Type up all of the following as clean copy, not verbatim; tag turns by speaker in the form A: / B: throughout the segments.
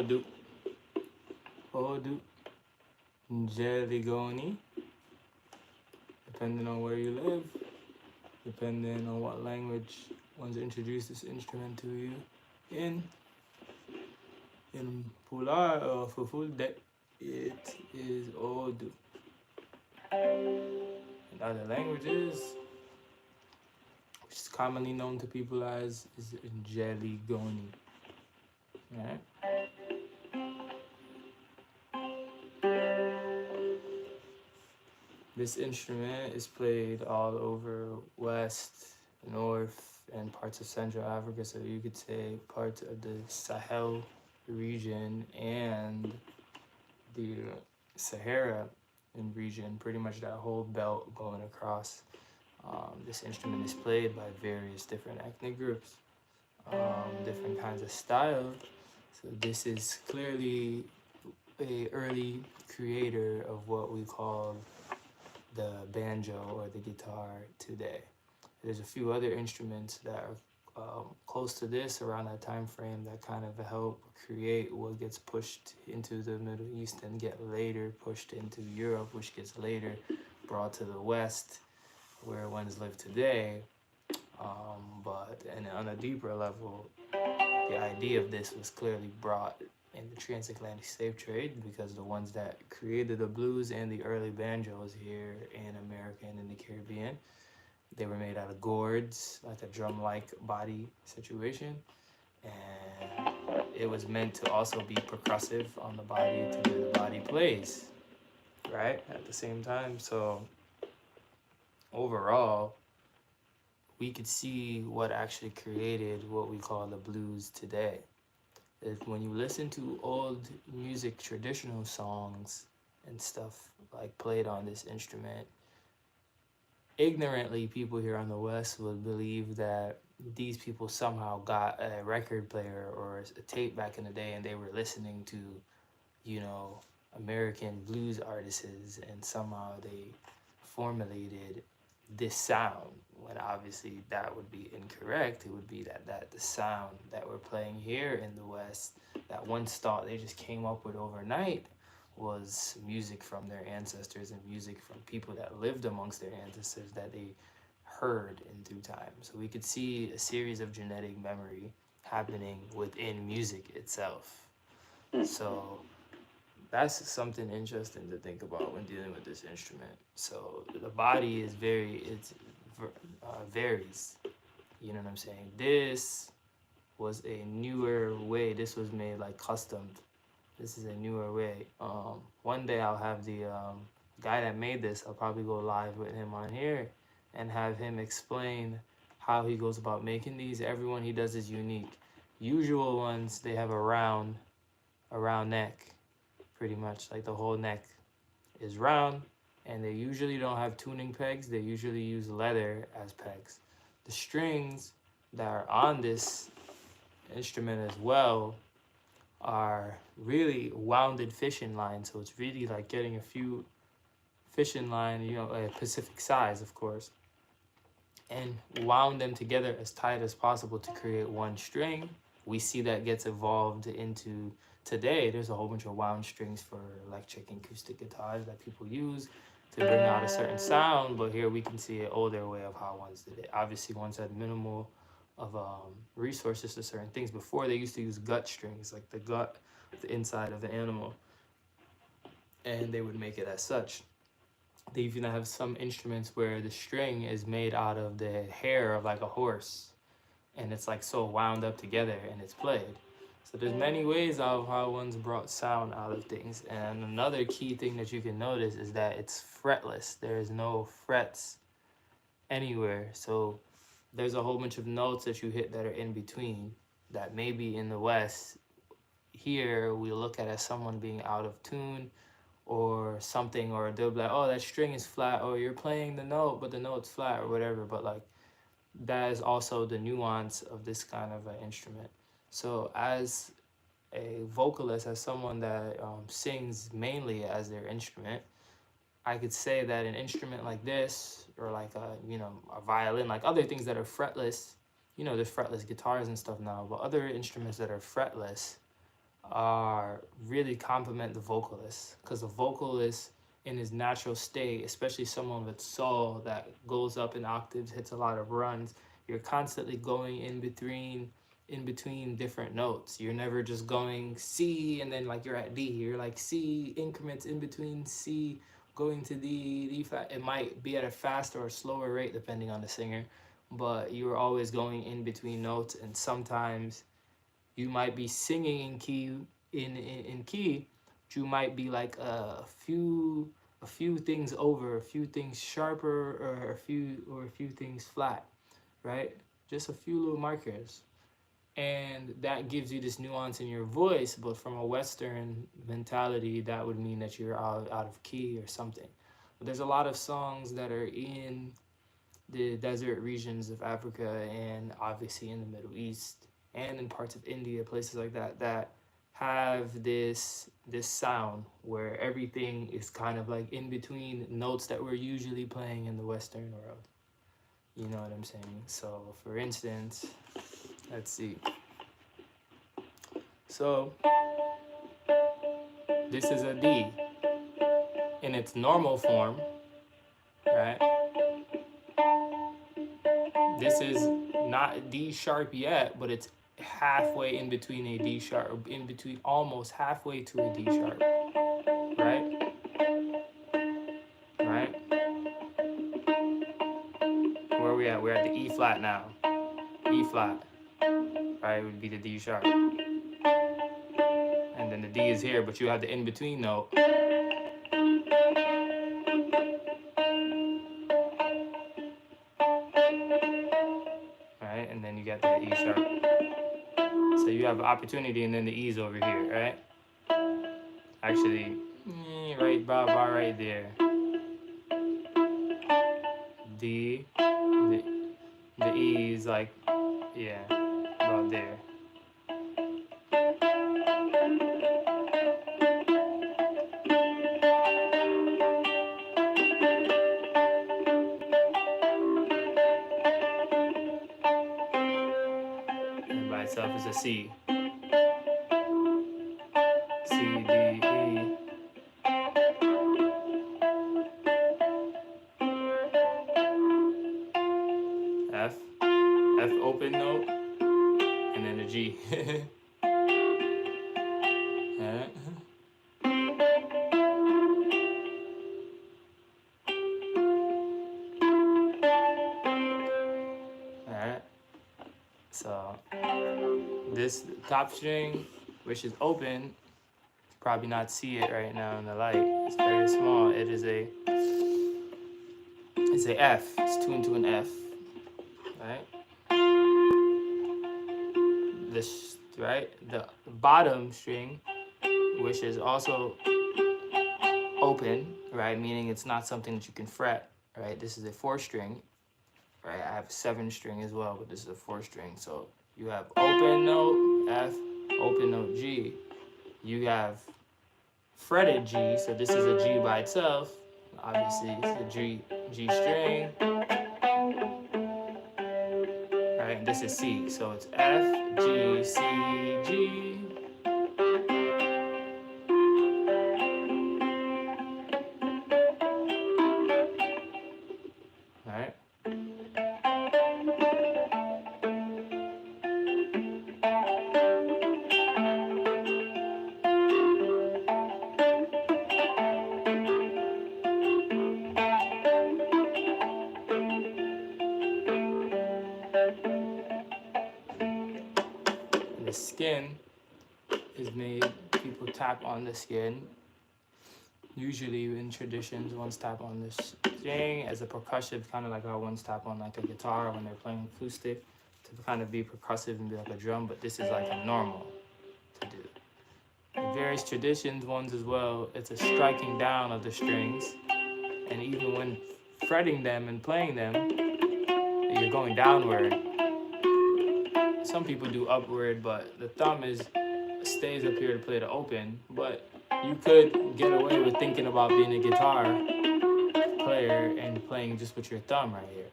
A: Hoddu, Hoddu, Jeligoni, depending on where you live, depending on what language one's introduced this instrument to you in. In Pular or Fufulde, it is Hoddu. In other languages, which is commonly known to people as, is Jeligoni. Right? This instrument is played all over West, North, and parts of Central Africa. So you could say parts of the Sahel region and the Sahara region, pretty much that whole belt going across. This instrument is played by various different ethnic groups, different kinds of style. So this is clearly a early creator of what we call the banjo or the guitar today. There's a few other instruments that are close to this around that time frame that kind of help create what gets pushed into the Middle East and get later pushed into Europe, which gets later brought to the West where ones live today. And on a deeper level, the idea of this was clearly brought in the transatlantic slave trade, because the ones that created the blues and the early banjos here in America and in the Caribbean, they were made out of gourds, like a drum-like body situation, and it was meant to also be percussive on the body to where the body plays, right, at the same time. So overall, we could see what actually created what we call the blues today. When you listen to old music, traditional songs and stuff like played on this instrument, ignorantly people here on the West would believe that these people somehow got a record player or a tape back in the day and they were listening to, you know, American blues artists, and somehow they formulated this sound, when obviously that would be incorrect. It would be that the sound that we're playing here in the West, that once thought they just came up with overnight, was music from their ancestors and music from people that lived amongst their ancestors that they heard in through time. So we could see a series of genetic memory happening within music itself. So that's something interesting to think about when dealing with this instrument. So the body is varies. You know what I'm saying? This was a newer way. This was made like custom. This is a newer way. One day I'll have the guy that made this, I'll probably go live with him on here and have him explain how he goes about making these. Every one he does is unique. Usual ones, they have a round neck, pretty much. Like the whole neck is round, and they usually don't have tuning pegs. They usually use leather as pegs. The strings that are on this instrument as well are really wounded fishing line. So it's really like getting a few fishing line, you know, a Pacific size, of course, and wound them together as tight as possible to create one string. We see that gets evolved into today. There's a whole bunch of wound strings for electric and acoustic guitars that people use to bring out a certain sound, but here we can see an older way of how ones did it. Obviously, ones had minimal of resources to certain things. Before, they used to use gut strings, like the gut, the inside of the animal, and they would make it as such. They even have some instruments where the string is made out of the hair of like a horse, and it's like so wound up together and it's played. So there's many ways of how one's brought sound out of things. And another key thing that you can notice is that it's fretless. There is no frets anywhere. So there's a whole bunch of notes that you hit that are in between that maybe in the West, here we look at as someone being out of tune or something, or they'll be like, oh, that string is flat, or you're playing the note, but the note's flat or whatever. But like, that is also the nuance of this kind of an instrument. So as a vocalist, as someone that sings mainly as their instrument, I could say that an instrument like this, or like a violin, like other things that are fretless, there's fretless guitars and stuff now, but other instruments that are fretless are really complement the vocalist, because the vocalist in his natural state, especially someone with soul that goes up in octaves, hits a lot of runs, you're constantly going in between different notes. You're never just going C and then like you're at D. You're like C increments in between C going to D flat. It might be at a faster or slower rate depending on the singer, but you're always going in between notes, and sometimes you might be singing in key in key, but you might be like a few things over, a few things sharper, or a few things flat, right? Just a few little markers. And that gives you this nuance in your voice, but from a Western mentality, that would mean that you're out of key or something. But there's a lot of songs that are in the desert regions of Africa, and obviously in the Middle East and in parts of India, places like that, that have this sound where everything is kind of like in between notes that we're usually playing in the Western world. You know what I'm saying? So for instance, let's see. So this is a D in its normal form, right? This is not D sharp yet, but it's halfway in between a D sharp, in between almost halfway to a D sharp, right? Right? Where are we at? We're at the E flat now. E flat, right? Would be the D sharp. And then the D is here, but you have the in between note. Right? And then you got the E sharp. So you have opportunity, and then the E's over here, right? Actually, right right there. D, the E is like, yeah, about there. And by itself is a C. C, D, E. F, F open note, and then a G. Alright. Alright. So this top string, which is open, you probably not see it right now in the light. It's very small. It is a F. It's tuned to an F. Right? This, right? The bottom string, which is also open, right? Meaning it's not something that you can fret, right? This is a 4-string, right? I have a 7-string as well, but this is a 4-string. So you have open note F, open note G. You have fretted G, so this is a G by itself. Obviously, it's a G string. Right, this is C, so it's F, G, C, G. Right. The skin is made, people tap on the skin. Usually in traditions, ones tap on this string as a percussive, kind of like how ones tap on like a guitar when they're playing acoustic, to kind of be percussive and be like a drum, but this is like a normal to do. In various traditions, ones as well, it's a striking down of the strings, and even when fretting them and playing them, you're going downward. Some people do upward, but the thumb stays up here to play the open. But you could get away with thinking about being a guitar player and playing just with your thumb right here.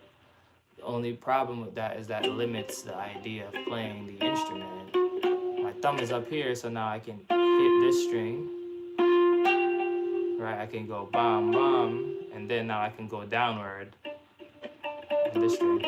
A: The only problem with that is that it limits the idea of playing the instrument. My thumb is up here, so now I can hit this string, right? I can go bam, bam, and then now I can go downward on this string.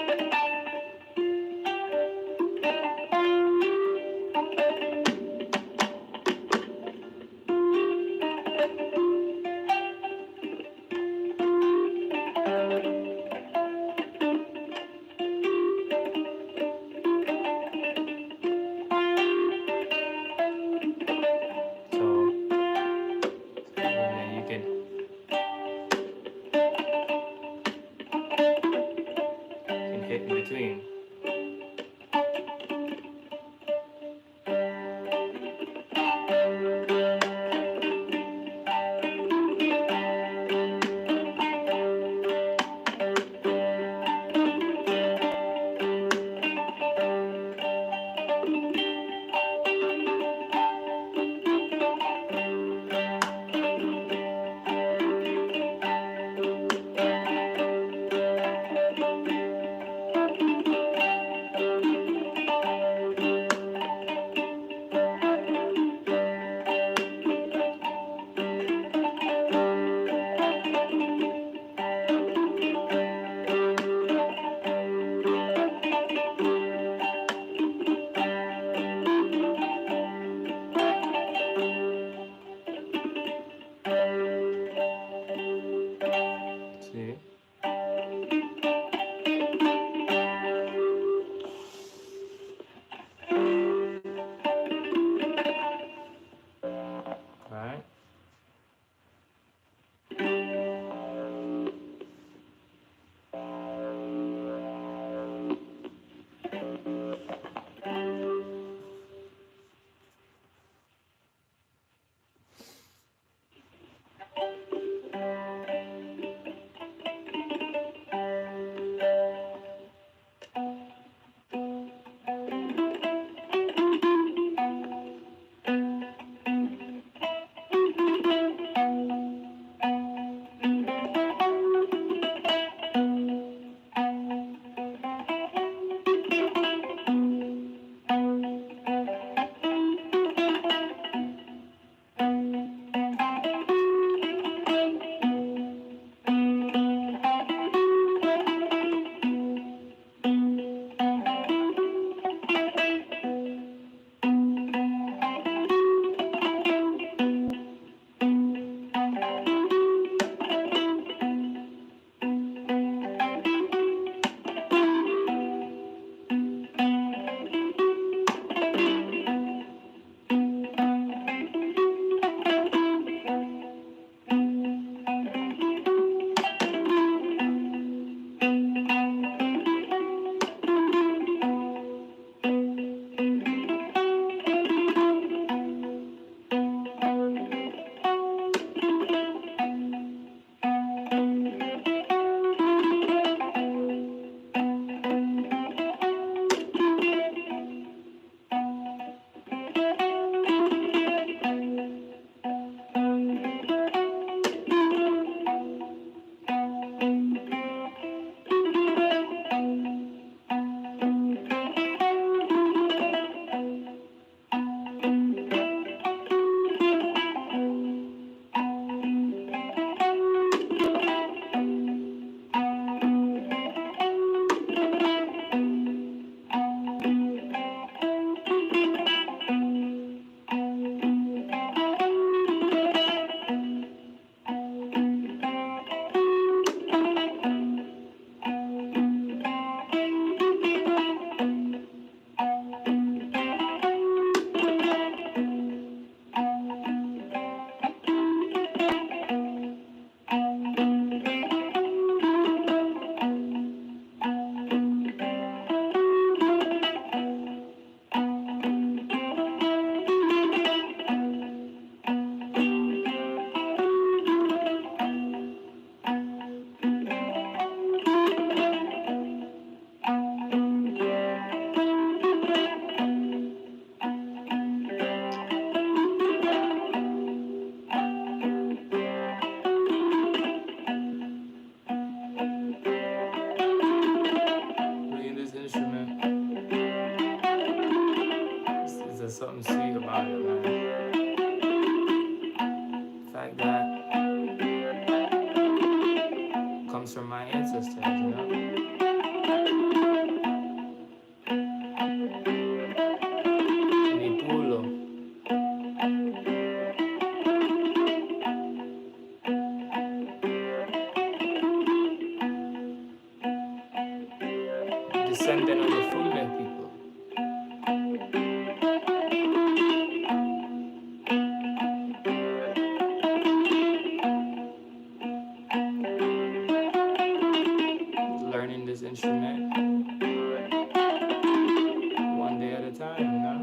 A: something sweet about it, man. The fact that comes from my ancestors, you know? Mi pulo. Descendant of the Fulbe people. Learning this instrument one day at a time, you know?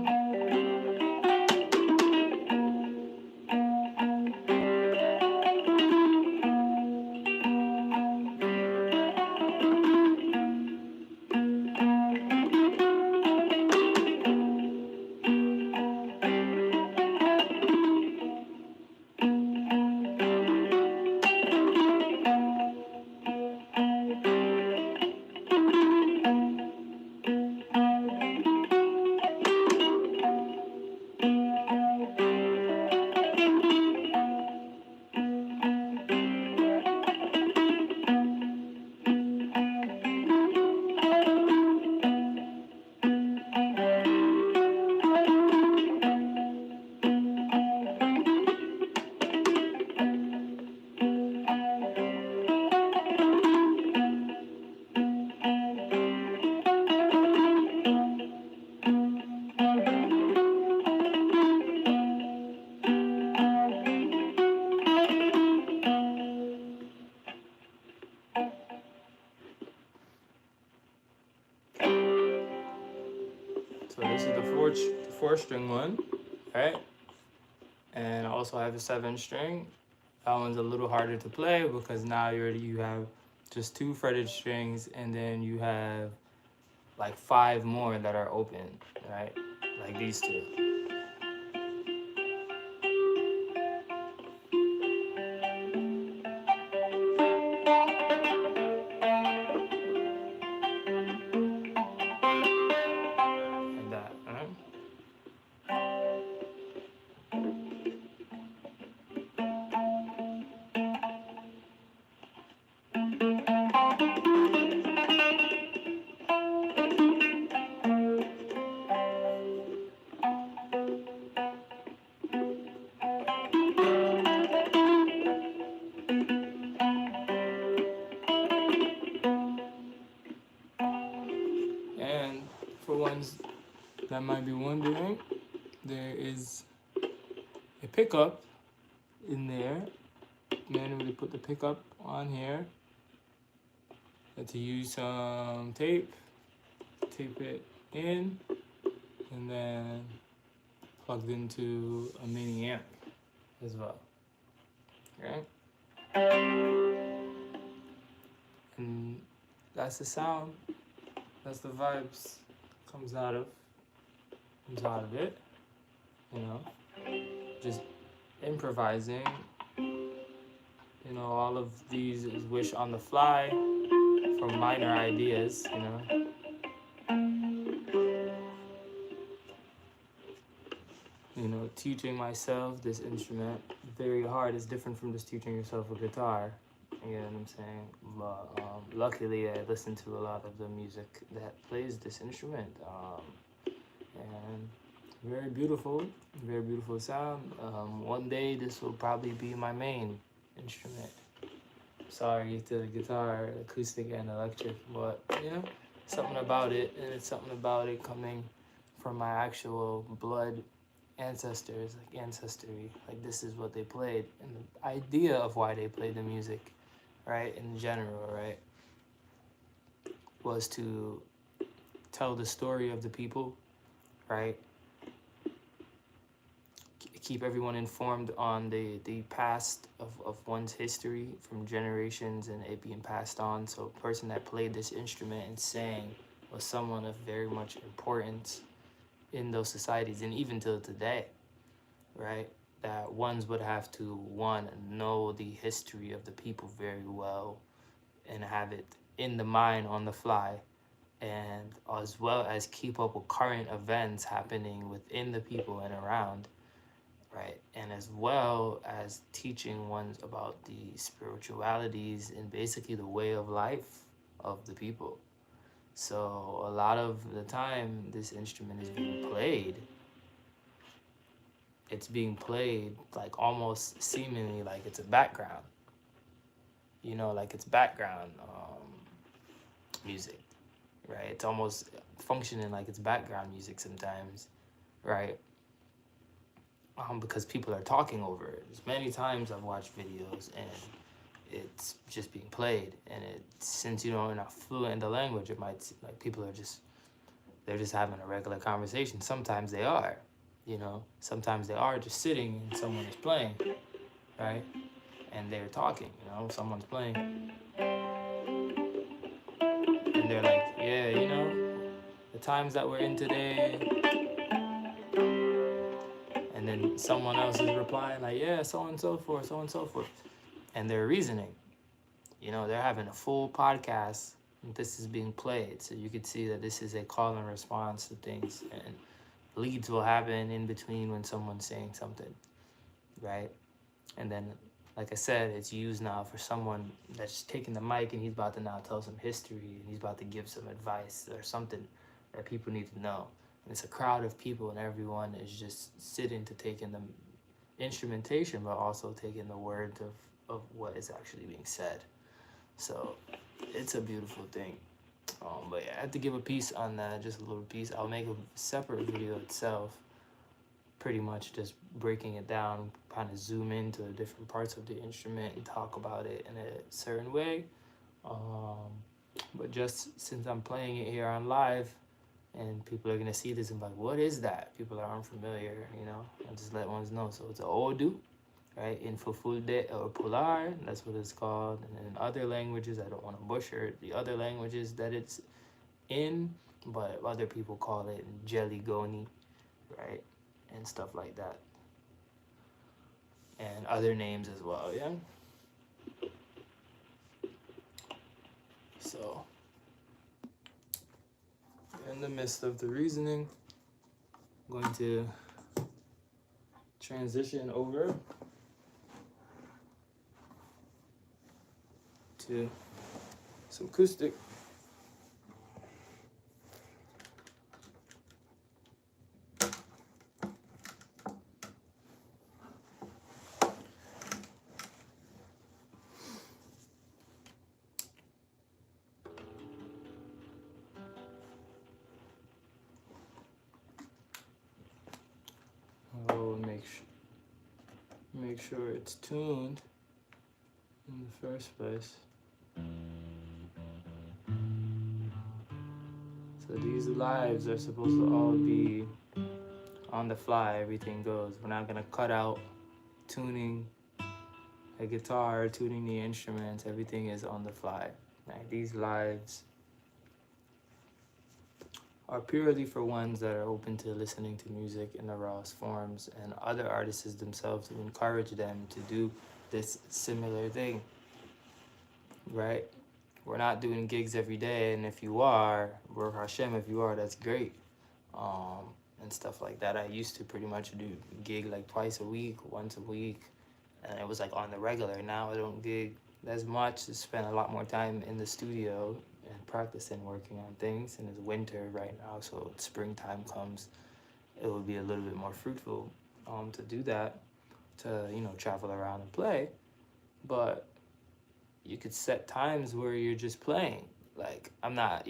A: So this is the four string one, right? And I also have a 7-string. That one's a little harder to play because now you have just 2 fretted strings, and then you have like 5 more that are open, right? Like these 2. Like that, right? And for ones that might be wondering, there is a pickup in there. Manually put the pickup on here. Had to use some tape it in, and then plugged into a mini amp as well. Okay? And that's the sound. That's the vibes comes out of it, you know, just improvising, you know. All of these is wish on the fly from minor ideas, you know. You know, teaching myself this instrument very hard. It's different from just teaching yourself a guitar. You know what I'm saying? But luckily, I listen to a lot of the music that plays this instrument, and very beautiful sound. One day, this will probably be my main instrument. Sorry to the guitar, acoustic and electric, but you know, something about it, and it's something about it coming from my actual blood ancestors, like ancestry. Like this is what they played, and the idea of why they played the music, right, in general, right, was to tell the story of the people, right? Keep everyone informed on the past of one's history from generations, and it being passed on. So a person that played this instrument and sang was someone of very much importance in those societies, and even till today, right? That ones would have to, one, know the history of the people very well and have it in the mind on the fly, and as well as keep up with current events happening within the people and around, right? And as well as teaching ones about the spiritualities and basically the way of life of the people. So a lot of the time, this instrument is being played. It's being played like almost seemingly like it's a background, like it's background music, right? It's almost functioning like it's background music sometimes, right? Because people are talking over it. There's many times I've watched videos and it's just being played, and since you're not fluent in the language, it might like people are they're just having a regular conversation. Sometimes they are, sometimes they are just sitting and someone is playing, right? And they're talking, someone's playing, and they're like, yeah, the times that we're in today, and then someone else is replying like, yeah, so and so forth, so and so forth, and they're reasoning. They're having a full podcast. And this is being played, so you could see that this is a call and response to things, and leads will happen in between when someone's saying something, right? And then, like I said, it's used now for someone that's taking the mic and he's about to now tell some history and he's about to give some advice or something that people need to know. And it's a crowd of people and everyone is just sitting to take in the instrumentation, but also taking the words of what is actually being said. So it's a beautiful thing. But yeah, I had to give a piece on that, just a little piece. I'll make a separate video itself, pretty much just breaking it down, kind of zoom into the different parts of the instrument and talk about it in a certain way. But just since I'm playing it here on live, and people are gonna see this and be like, what is that? People are unfamiliar, I just let ones know. So it's a Hoddu, right? In Fulfulde or Pular, that's what it's called. And in other languages, I don't want to butcher the other languages that it's in, but other people call it Jelly Goni, right? And stuff like that. And other names as well, yeah? So, in the midst of the reasoning, I'm going to transition over to some acoustic. Oh, make sure it's tuned in the first place. So these lives are supposed to all be on the fly, everything goes. We're not gonna cut out tuning a guitar, tuning the instruments, everything is on the fly. Right? These lives are purely for ones that are open to listening to music in the rawest forms, and other artists themselves to encourage them to do this similar thing, right? We're not doing gigs every day, and if you are, Baruch Hashem, if you are, that's great, and stuff like that. I used to pretty much do gig like twice a week, once a week, and it was like on the regular. Now I don't gig as much. I spend a lot more time in the studio and practicing, working on things. And it's winter right now, so springtime comes, it will be a little bit more fruitful to do that, to travel around and play. But you could set times where you're just playing. Like, I'm not,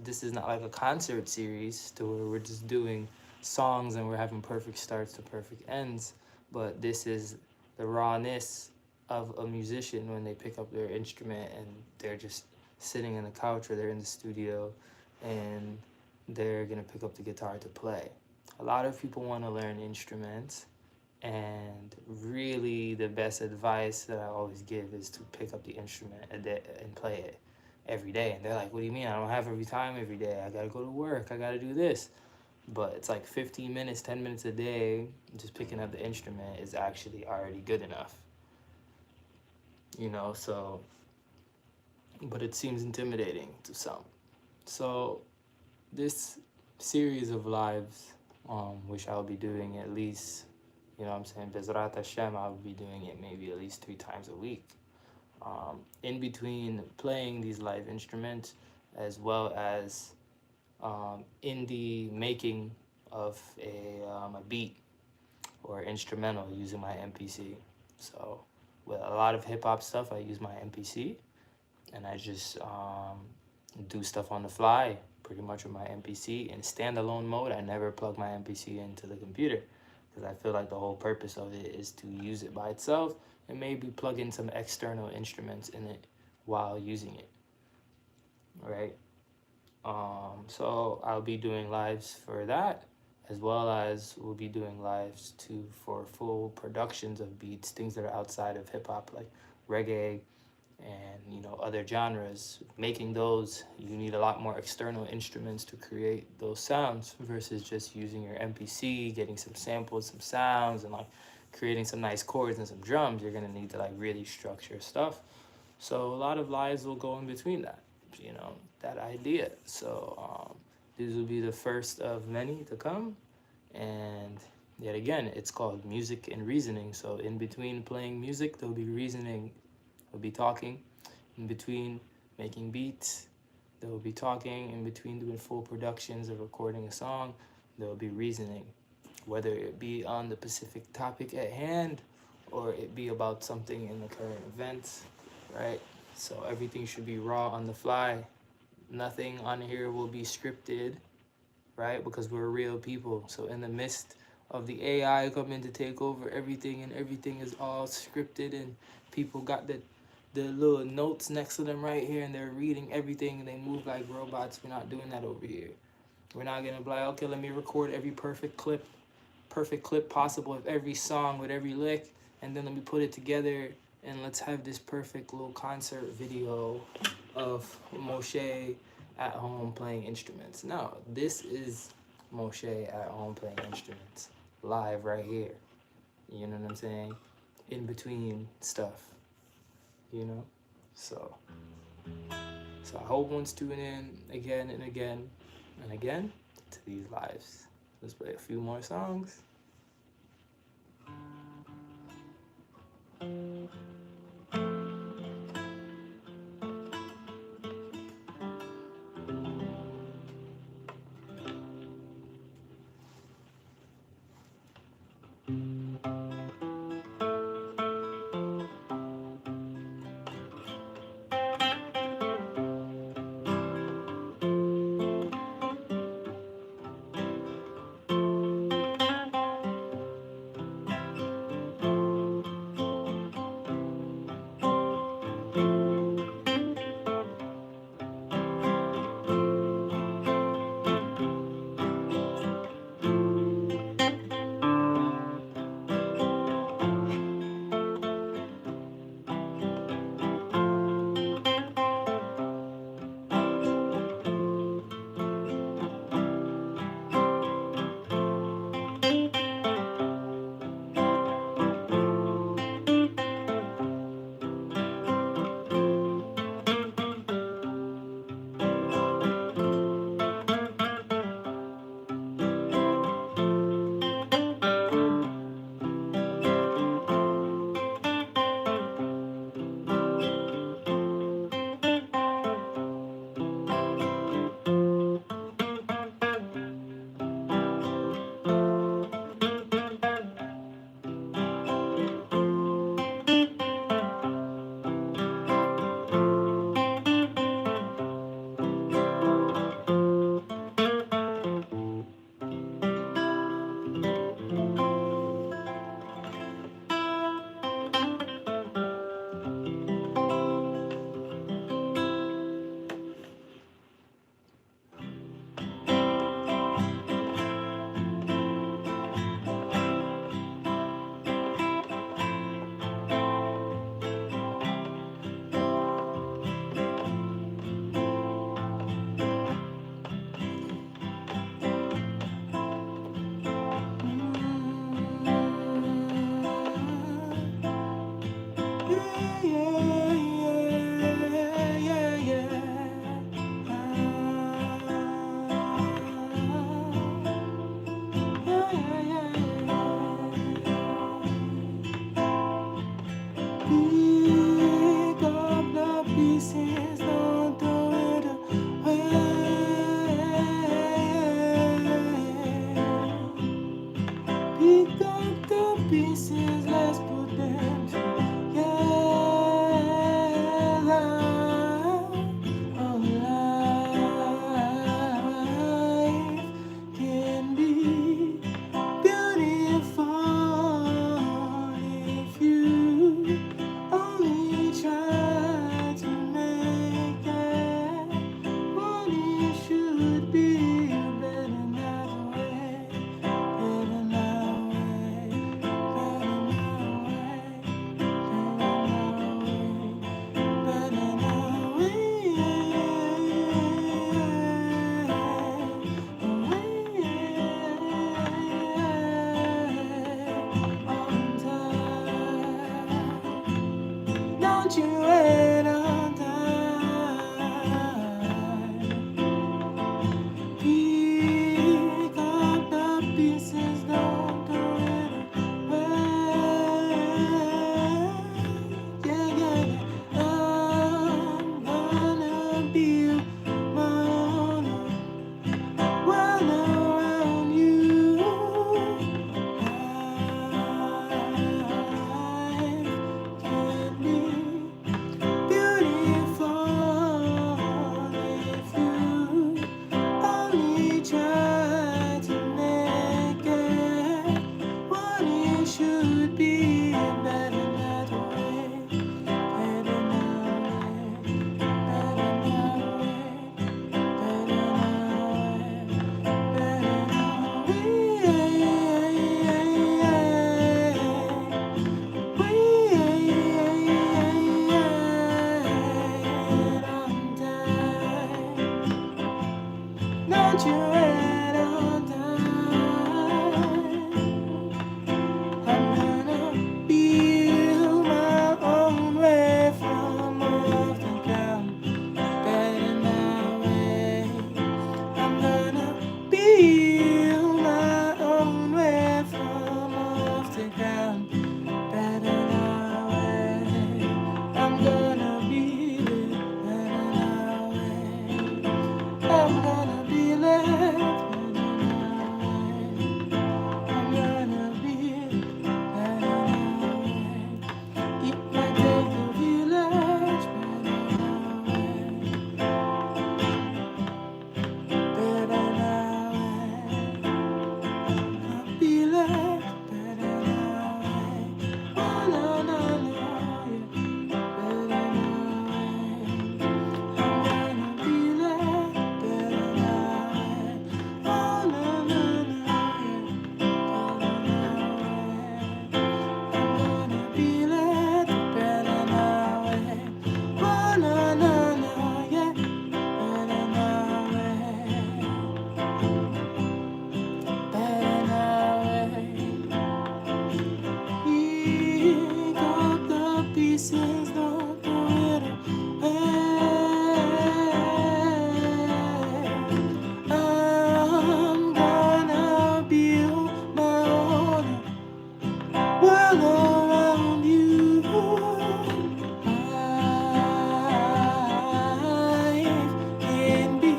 A: this is not like a concert series to where we're just doing songs and we're having perfect starts to perfect ends, but this is the rawness of a musician when they pick up their instrument and they're just sitting on the couch or they're in the studio and they're gonna pick up the guitar to play. A lot of people want to learn instruments, and really the best advice that I always give is to pick up the instrument and play it every day. And they're like, what do you mean? I don't have every time every day. I gotta go to work. I gotta do this. But it's like 15 minutes, 10 minutes a day, just picking up the instrument is actually already good enough. So, but it seems intimidating to some. So this series of lives, which I'll be doing at least, you know what I'm saying, Bezrat Hashem, I'll be doing it maybe at least 3 times a week. In between playing these live instruments, as well as in the making of a beat or instrumental using my MPC. So with a lot of hip hop stuff, I use my MPC, and I just do stuff on the fly pretty much with my MPC. In standalone mode, I never plug my MPC into the computer because I feel like the whole purpose of it is to use it by itself and maybe plug in some external instruments in it while using it, right? So I'll be doing lives for that, as well as we'll be doing lives too for full productions of beats, things that are outside of hip hop, like reggae and, you know, other genres. Making those, you need a lot more external instruments to create those sounds versus just using your MPC, getting some samples, some sounds, and like creating some nice chords and some drums. You're gonna need to like really structure stuff. So a lot of lives will go in between that, you know, that idea. So these will be the first of many to come. And yet again, it's called music and reasoning. So in between playing music, there'll be reasoning. We'll be talking. In between making beats, there will be talking. In between doing full productions of recording a song, there will be reasoning. Whether it be on the specific topic at hand or it be about something in the current events, right? So everything should be raw on the fly. Nothing on here will be scripted, right? Because we're real people. So in the midst of the AI coming to take over everything, and everything is all scripted, and people got the little notes next to them right here, and they're reading everything, and they move like robots. We're not doing that over here. We're not gonna be like, okay, let me record every perfect clip possible of every song with every lick, and then let me put it together, and let's have this perfect little concert video of Moshe at home playing instruments. No, this is Moshe at home playing instruments, live right here. You know what I'm saying? In between stuff, you know? So I hope one's tuning in again and again and again to these lives. Let's play a few more songs. pieces, let's put them together. Oh, life can be beautiful if you only try to make it what it should be. Better not way, better not way, better not way, better not way, on time. Don't you wait on time. Pick up the pieces, don't throw it away. Yeah, yeah, yeah. I'm gonna build my own world around you. Life can be beautiful if you only try to make it what it should be. Better not wait, better not wait, better not wait, better not wait, don't you wait on time. I'm gonna build my own way from off the ground. Better not wait. I'm gonna build my own way from off the ground. Better not wait. I'm gonna build it. Better not wait. I'm gonna be led. I'm gonna be better now. It might take a village, better now. I'll be led, better now. Oh, no, no, no, better now. I'm gonna be led, better now. Oh, no, no, no, better now. I'm gonna be led, better now. Oh, no, no, no, yeah, better now. Better now. Pick up the pieces, don't throw it away. I'm gonna build my own world around you. Life can be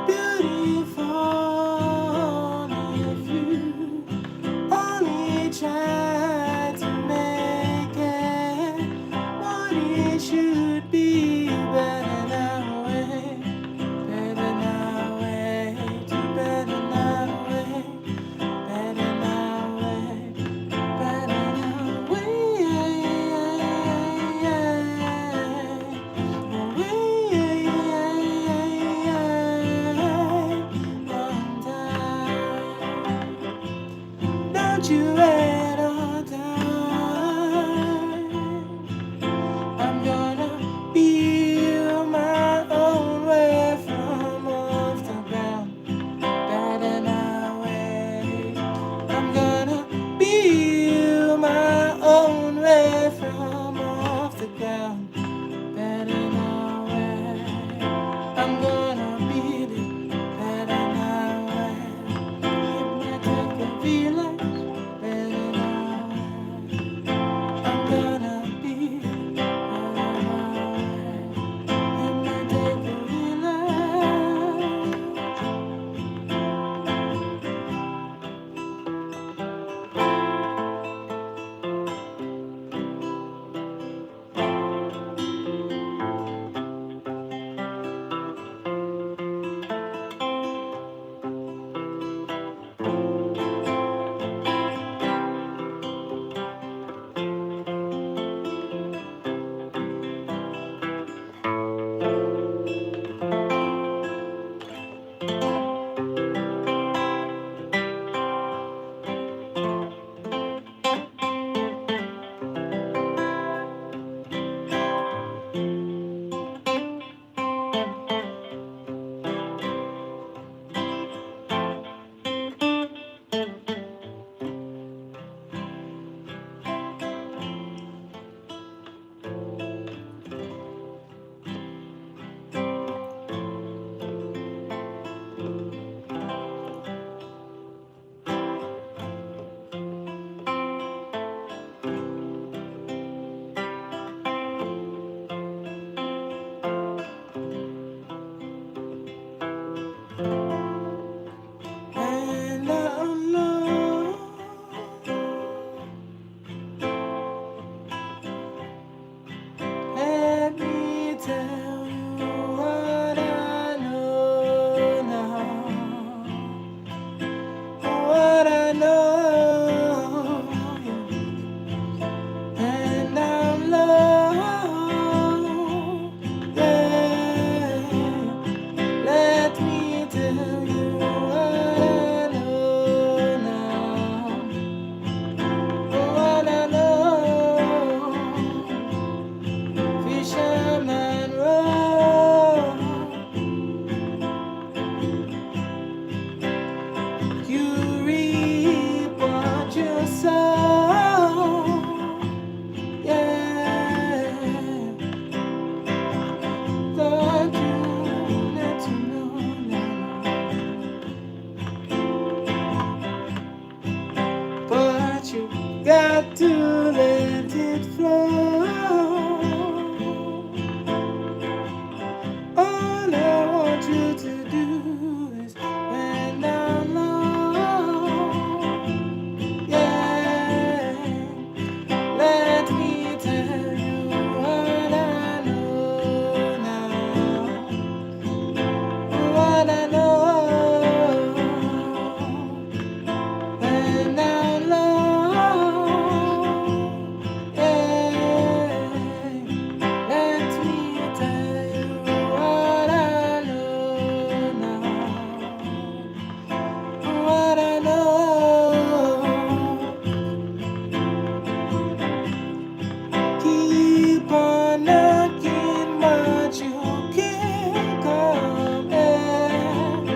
A: beautiful if you only try to make it what it should be. Better not wait, better not wait, better not wait, better not wait, better not wait, on time. Don't you wait on time. I'm gonna build my own way from off the ground. Better not wait. I'm gonna build my own way from off the ground. Better not wait. I'm gonna build it. Better not wait. It might take a village. Better got to let it flow. All I want you to do is bend down low. Yeah, let me tell you what I know now. What I know. Bend down low. Yeah, let me tell you what I know now. What I know. Keep on knocking, but you can't come in.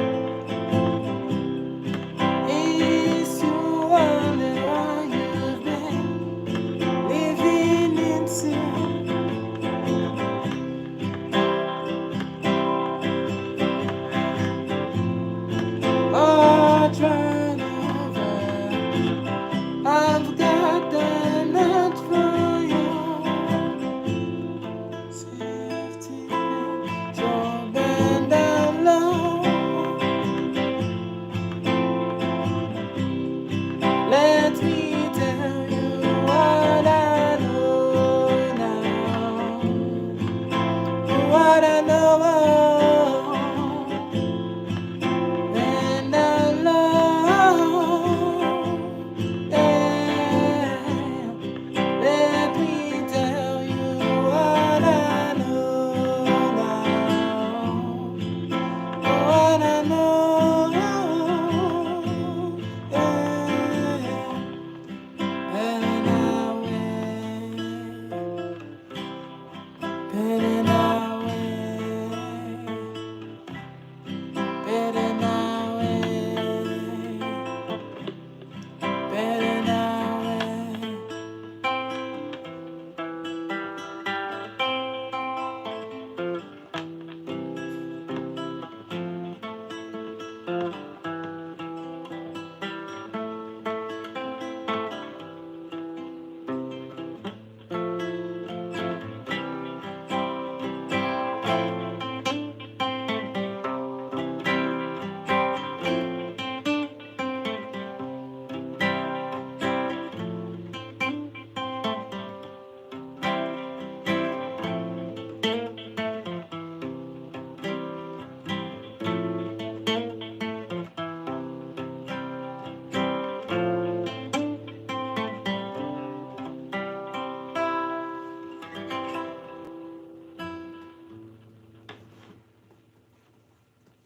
A: It's you wonder how you've been living in sin. Oh, trying over. I've got the nut for you. Safety pin. So bend down low. Let me tell you what I know now. What I know. And I know. Yeah. Let me tell you what I know now. What I know. Yeah. And I went. And I went. And I went. And I went.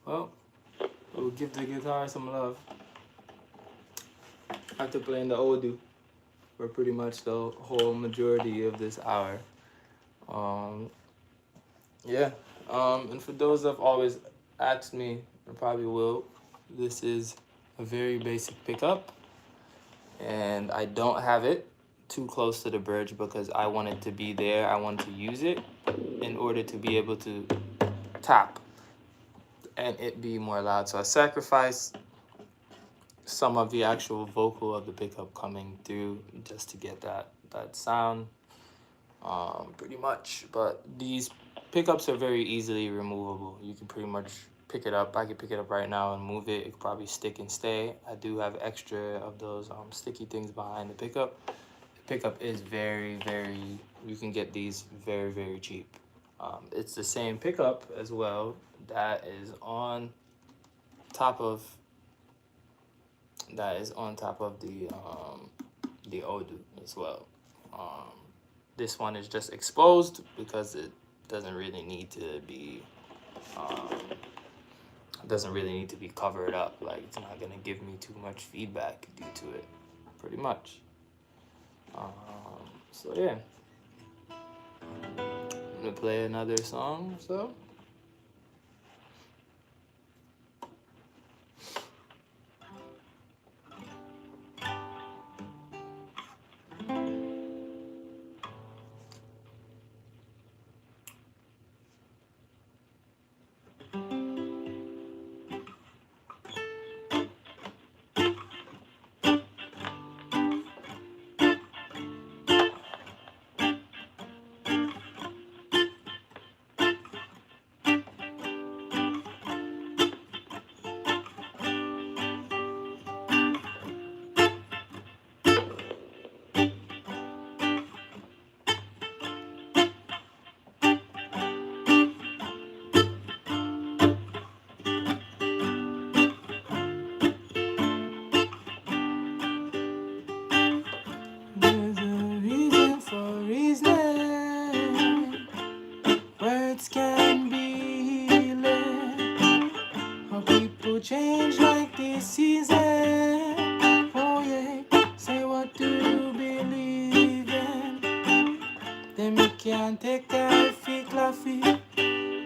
A: Well, we'll give the guitar some love. After playing the Hoddu for pretty much the whole majority of this hour. Yeah. And for those that have always asked me, and probably will, this is a very basic pickup, and I don't have it too close to the bridge because I want it to be there. I want to use it in order to be able to tap and it be more loud. So I sacrifice some of the actual vocal of the pickup coming through just to get that sound, pretty much. But these pickups are very easily removable. You can pretty much pick it up. I can pick it up right now and move it. It could probably stick and stay. I do have extra of those sticky things behind the pickup. The pickup is very, you can get these very, very cheap. It's the same pickup as well that is on top of the Hoddu as well. This one is just exposed because it doesn't really need to be covered up. Like, it's not gonna give me too much feedback due to it, pretty much. So yeah, I'm gonna play another song or so. change like this season. Oh yeah, say what do you believe in? Then me can't take a fake laughy.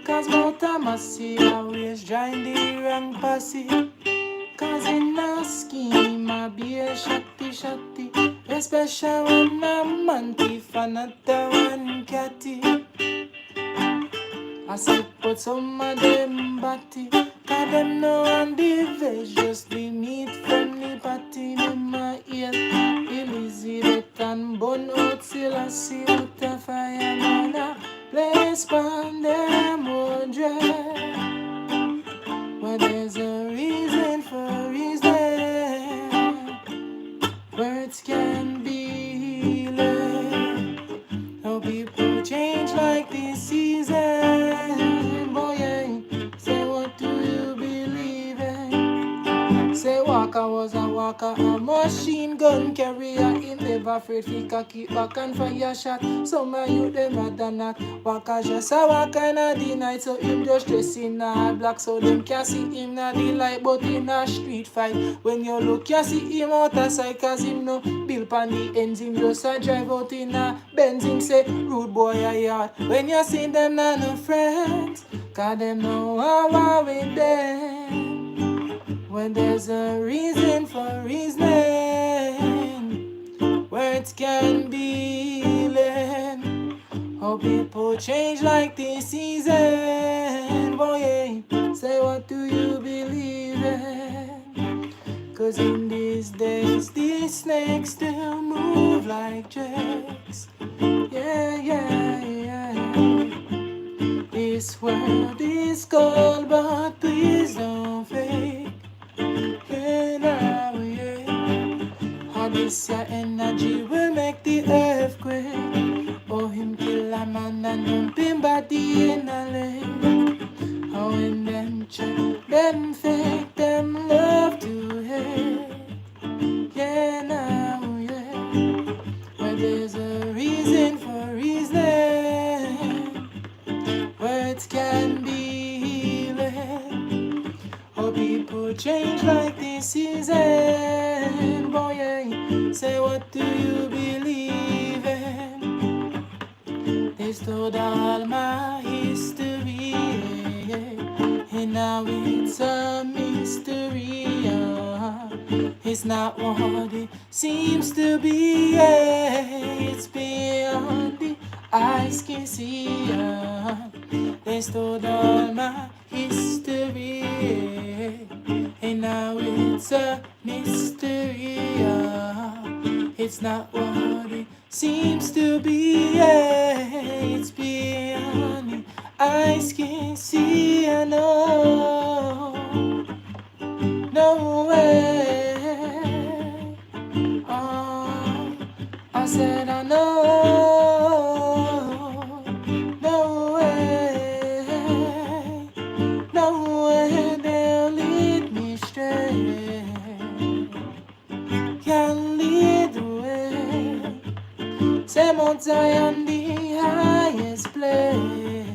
A: Cause more time I see always join the wrong posse. Cause in a scheme I be a shotty. Especially when I'm man thief and another one catty. I say put some of them batty. Cause them no on the veg, just the meat from the patty. In my ear, Elizabeth and bun out till I see out the fire. Man, I place on them old dread. Well, there's a reason for reason. Words can be learned. How people change like this season. Boy, yeah. Say what do you believe in? Say Walker was a walker, a machine gun carrier. He never afraid he can keep back and fire shot. Some of you them rather not. Walker just a walker in the night, so him just dress in a black, so them can't see him na the light. But in a street fight, when you look, you see him out of sight, cause him no bill pan the ends. Him just a drive out in a Benz. Him say rude boy a yard. When you see them na no friends, cause them know how with them. When there's a reason for reasoning, words can be learned. How people change like this season. Boy, yeah. Say what do you believe in? Cause in these days, these snakes still move like jacks. Yeah, yeah, yeah. This world is cold, but please don't fake. Yeah, now, yeah. How this your energy will make the earthquake. Oh, him kill a man and dump him body in a lake. How in them check, them fake, them love to hate. Yeah, now, yeah. Well, there's a reason for reason. Words can be learned. How people change like this season. Boy, yeah. Say what do you believe in? They stole all my history, yeah. And now it's a mystery, yeah. It's not what it seems to be, yeah. It's beyond the eyes can see, yeah. They stole all my history, yeah. And now it's a mystery, yeah. It's not what it seems to be, yeah. It's beyond the eyes can see, I know. No way. Oh, I said I know. No way. No way they'll lead me straight. Can lead the way. Say Mount Zion, the highest place,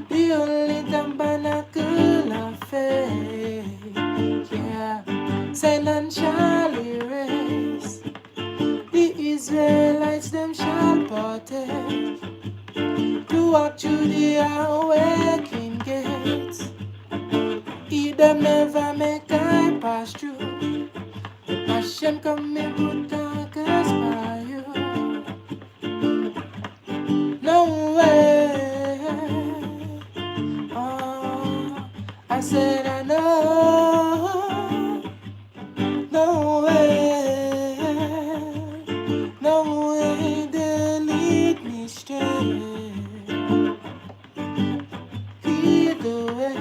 A: the only tabernacle of faith. Yeah, say none shall erase. The Israelites them shall partake to walk through the awakening gates. He them never make I pass through. Hashem come me put a curse by you. No way. Oh, I said I know. No way. No way they lead me straight. Lead the way.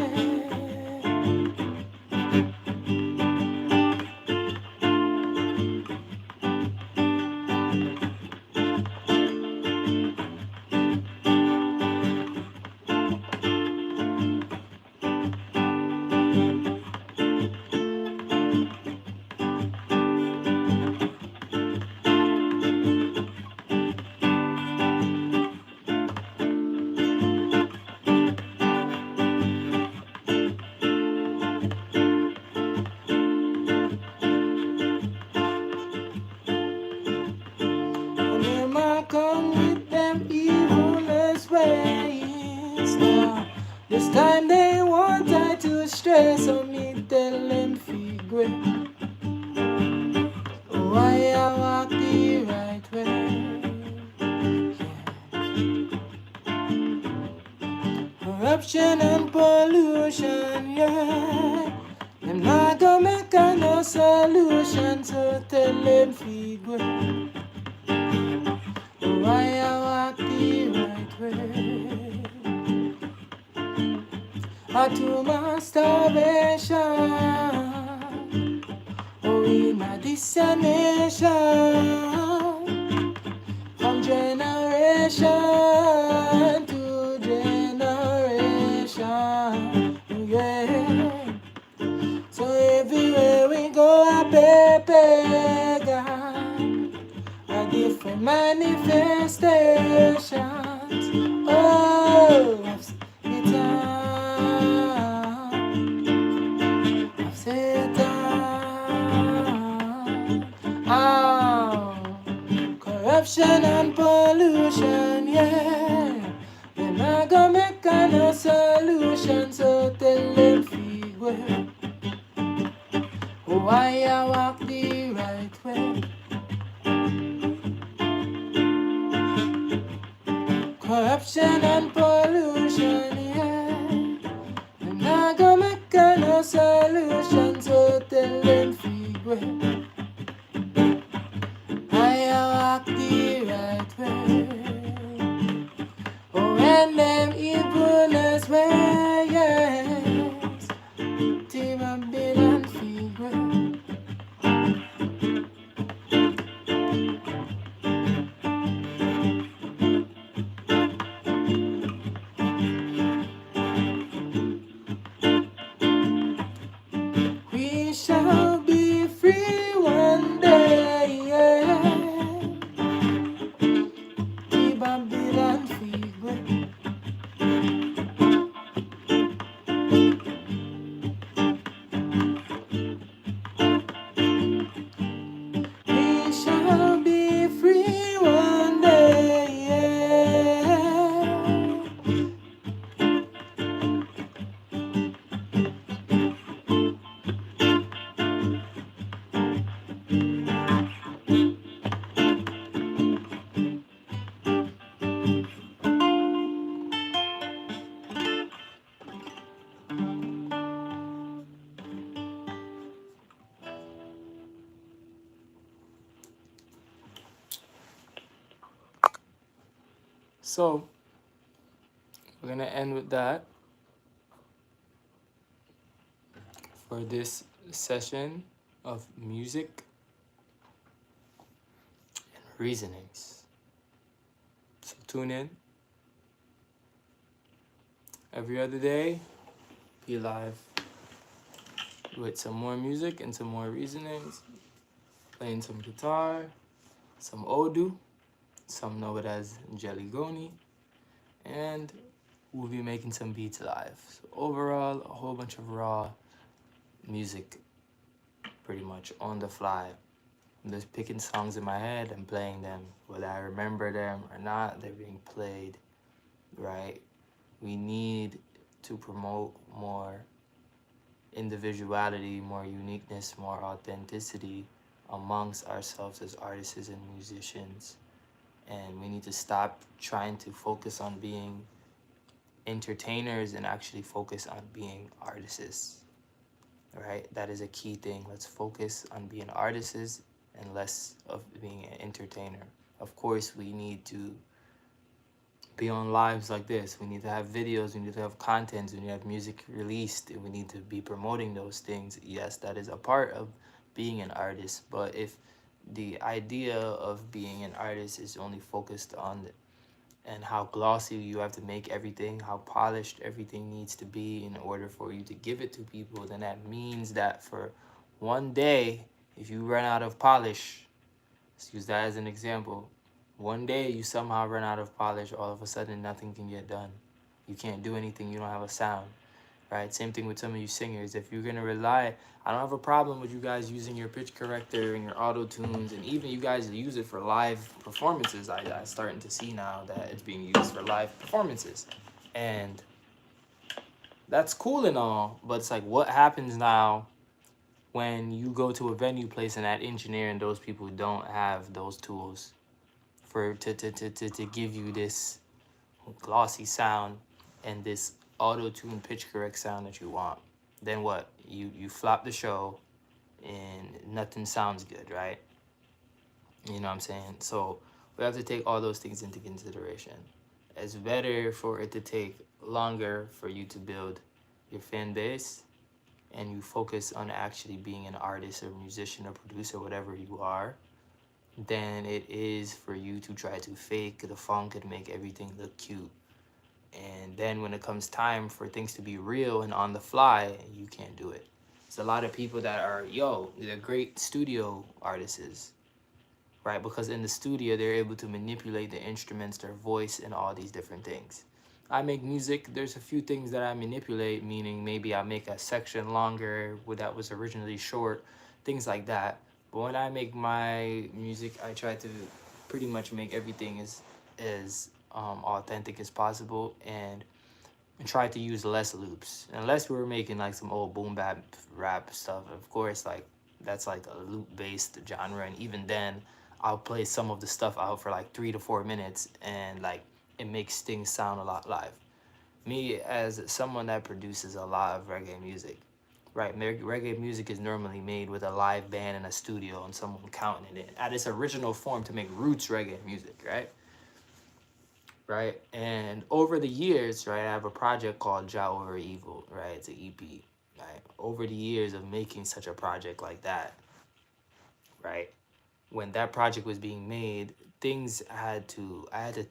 A: Now, this time they want I to stress, so me tell them figure. Why I walk the right way? Corruption and pollution, yeah. Them not gonna make no solution, so tell them figure. Why I walk the right way? To my starvation, in my destination, from generation to generation, yeah. So everywhere we go, I beg, a different manifestations. Oh, it's corruption and pollution, yeah. They're not gonna make no solution, so tell them figure. Why I walk the right way? Corruption and pollution, yeah. They're not gonna make no solution, so tell them figure. I walk the right way. When them evilness way, yes. Team up bit and figure. We shall be free one day, yeah. Team up bit and figure. We shall be free one day, yeah. So, we're gonna end with that for this session of music and reasonings. So tune in every other day, be live with some more music and some more reasonings, playing some guitar, some Hoddu, some know it as Jelligoni, and we'll be making some beats live. So overall, a whole bunch of raw music, pretty much on the fly. I'm just picking songs in my head and playing them. Whether I remember them or not, they're being played, right? We need to promote more individuality, more uniqueness, more authenticity amongst ourselves as artists and musicians. And we need to stop trying to focus on being entertainers and actually focus on being artists, right? That is a key thing. Let's focus on being artists and less of being an entertainer. Of course, we need to be on lives like this. We need to have videos, we need to have content, we need to have music released, and we need to be promoting those things. Yes, that is a part of being an artist, but if the idea of being an artist is only focused on and how glossy you have to make everything, how polished everything needs to be in order for you to give it to people, then that means that for one day, if you run out of polish, let's use that as an example, one day you somehow run out of polish, all of a sudden nothing can get done. You can't do anything, you don't have a sound. right? Same thing with some of you singers. If you're gonna rely, I don't have a problem with you guys using your pitch corrector and your auto tunes, and even you guys use it for live performances. I starting to see now that it's being used for live performances, and that's cool and all. But it's like, what happens now when you go to a venue place and that engineer and those people don't have those tools for to give you this glossy sound and this auto tune pitch correct sound that you want? Then what? You flop the show and nothing sounds good, right? You know what I'm saying? So we have to take all those things into consideration. It's better for it to take longer for you to build your fan base and you focus on actually being an artist or musician or producer, whatever you are, than it is for you to try to fake the funk and make everything look cute. And then when it comes time for things to be real and on the fly, you can't do it. There's a lot of people that are, they're great studio artists, right? Because in the studio, they're able to manipulate the instruments, their voice, and all these different things. I make music, there's a few things that I manipulate, meaning maybe I make a section longer that was originally short, things like that. But when I make my music, I try to pretty much make everything as authentic as possible and try to use less loops. Unless we were making like some old boom bap rap stuff, of course, like that's like a loop based genre, and even then I'll play some of the stuff out for like 3 to 4 minutes and like it makes things sound a lot live. Me as someone that produces a lot of reggae music, right? Reggae music is normally made with a live band in a studio and someone counting it in at its original form to make roots reggae music, right? Right? And over the years, right, I have a project called Jah Over Evil, right? It's an EP, right? Over the years of making such a project like that, right? When that project was being made, I had to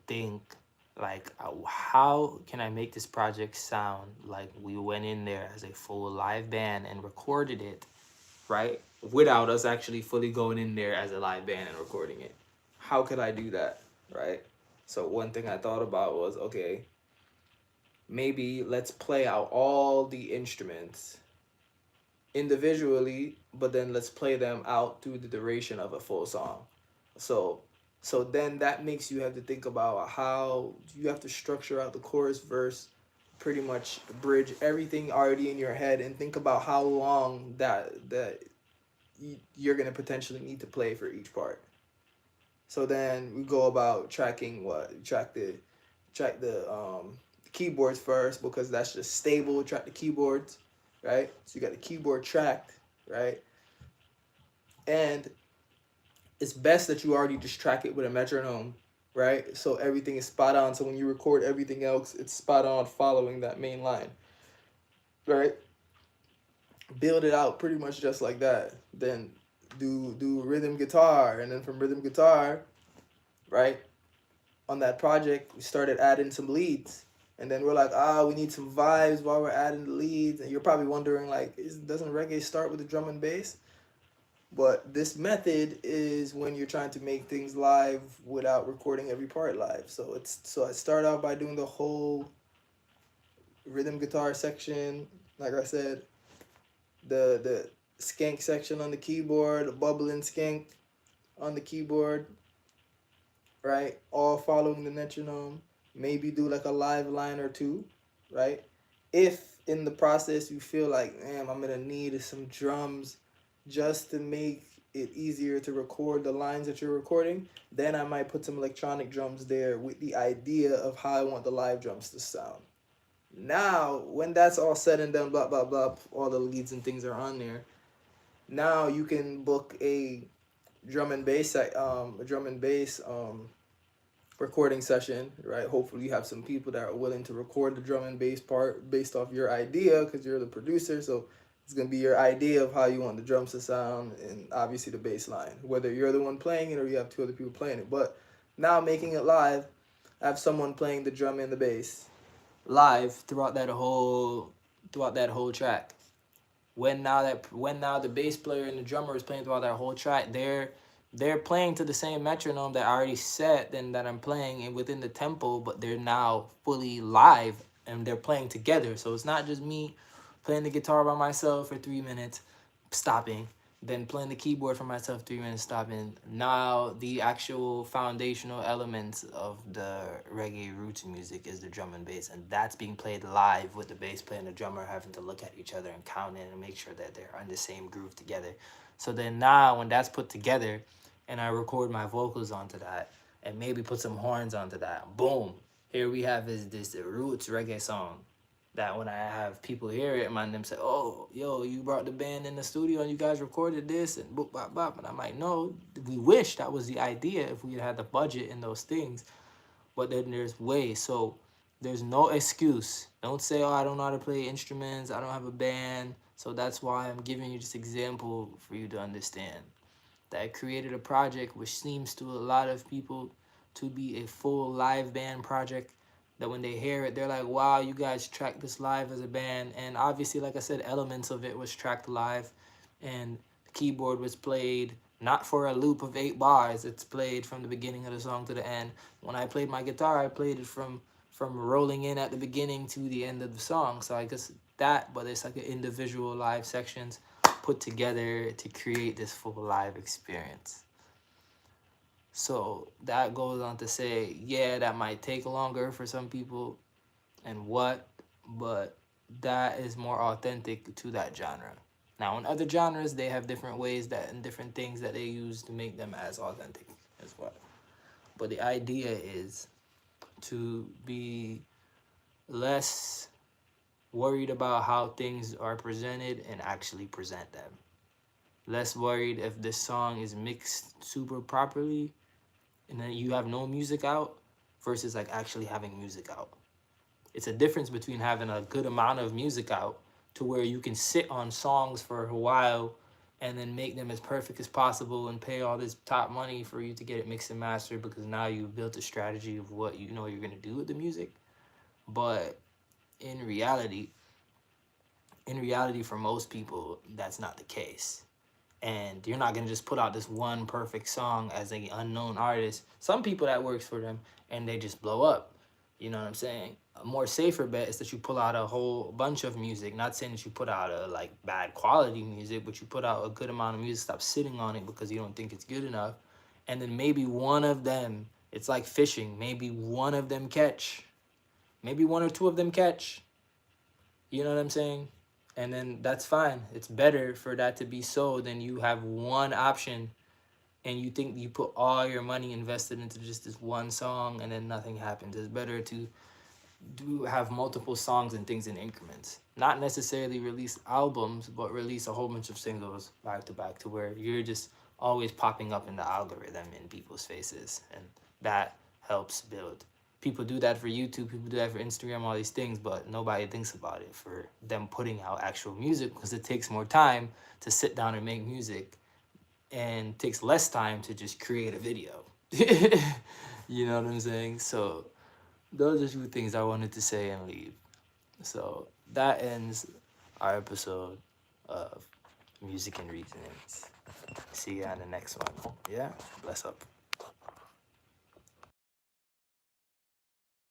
A: think like, how can I make this project sound like we went in there as a full live band and recorded it, right? Without us actually fully going in there as a live band and recording it. How could I do that, right? So one thing I thought about was, okay, maybe let's play out all the instruments individually, but then let's play them out through the duration of a full song. So so then that makes you have to think about how you have to structure out the chorus, verse, pretty much bridge, everything already in your head, and think about how long that you're gonna potentially need to play for each part. So then we go about tracking what track the keyboards first, because that's just stable. Track the keyboards, right? So you got the keyboard tracked, right? And it's best that you already just track it with a metronome, right? So everything is spot on. So when you record everything else, it's spot on following that main line, right? Build it out pretty much just like that. Then do rhythm guitar, and then from rhythm guitar, right? On that project, we started adding some leads. And then we're like, we need some vibes while we're adding the leads. And you're probably wondering, like, doesn't reggae start with the drum and bass? But this method is when you're trying to make things live without recording every part live. So I start out by doing the whole rhythm guitar section, like I said, the skank section on the keyboard, the bubbling skank on the keyboard, right? All following the metronome. Maybe do like a live line or two, right? If in the process you feel like, man, I'm gonna need some drums just to make it easier to record the lines that you're recording, then I might put some electronic drums there with the idea of how I want the live drums to sound. Now, when that's all said and done, blah, blah, blah, all the leads and things are on there, now you can book a drum and bass recording session, right? Hopefully you have some people that are willing to record the drum and bass part based off your idea, because you're the producer. So it's going to be your idea of how you want the drums to sound, and obviously the bass line, whether you're the one playing it or you have two other people playing it. But now making it live, I have someone playing the drum and the bass live throughout that whole track. When now the bass player and the drummer is playing throughout that whole track, they're playing to the same metronome that I already set and that I'm playing and within the tempo, but they're now fully live and they're playing together. So it's not just me playing the guitar by myself for 3 minutes, stopping, then playing the keyboard for myself 3 minutes, stopping. Now the actual foundational elements of the reggae roots music is the drum and bass, and that's being played live with the bass player and the drummer having to look at each other and count in and make sure that they're on the same groove together. So then now when that's put together and I record my vocals onto that and maybe put some horns onto that, boom, here we have is this roots reggae song that when I have people hear it, man, them say, "Oh, yo, you brought the band in the studio and you guys recorded this and boop bop bop," and I'm like, "No, we wish that was the idea if we had the budget and those things, but then there's ways." So there's no excuse. Don't say, "Oh, I don't know how to play instruments. I don't have a band." So that's why I'm giving you this example for you to understand that I created a project which seems to a lot of people to be a full live band project, that when they hear it, they're like, wow, you guys tracked this live as a band. And obviously, like I said, elements of it was tracked live, and the keyboard was played not for a loop of 8 bars. It's played from the beginning of the song to the end. When I played my guitar, I played it from rolling in at the beginning to the end of the song. So I guess that, but it's like an individual live sections put together to create this full live experience. So that goes on to say, yeah, that might take longer for some people and what, but that is more authentic to that genre. Now, in other genres, they have different ways that and different things that they use to make them as authentic as well. But the idea is to be less worried about how things are presented and actually present them. Less worried if this song is mixed super properly and then you have no music out versus like actually having music out. It's a difference between having a good amount of music out to where you can sit on songs for a while and then make them as perfect as possible and pay all this top money for you to get it mixed and mastered because now you've built a strategy of what you know you're going to do with the music. But in reality for most people, that's not the case. And you're not going to just put out this one perfect song as an unknown artist. Some people, that works for them and they just blow up. You know what I'm saying? A more safer bet is that you pull out a whole bunch of music. Not saying that you put out a like bad quality music, but you put out a good amount of music, stop sitting on it because you don't think it's good enough. And then maybe one of them, it's like fishing, maybe one of them catch. Maybe one or two of them catch. You know what I'm saying? And then that's fine. It's better for that to be so than you have one option and you think you put all your money invested into just this one song and then nothing happens. It's better to have multiple songs and things in increments. Not necessarily release albums, but release a whole bunch of singles back to where you're just always popping up in the algorithm in people's faces. And that helps build. People do that for YouTube, people do that for Instagram, all these things, but nobody thinks about it for them putting out actual music because it takes more time to sit down and make music and takes less time to just create a video. You know what I'm saying? So those are two things I wanted to say and leave. So that ends our episode of Music and Reasonings. See you on the next one. Yeah? Bless up.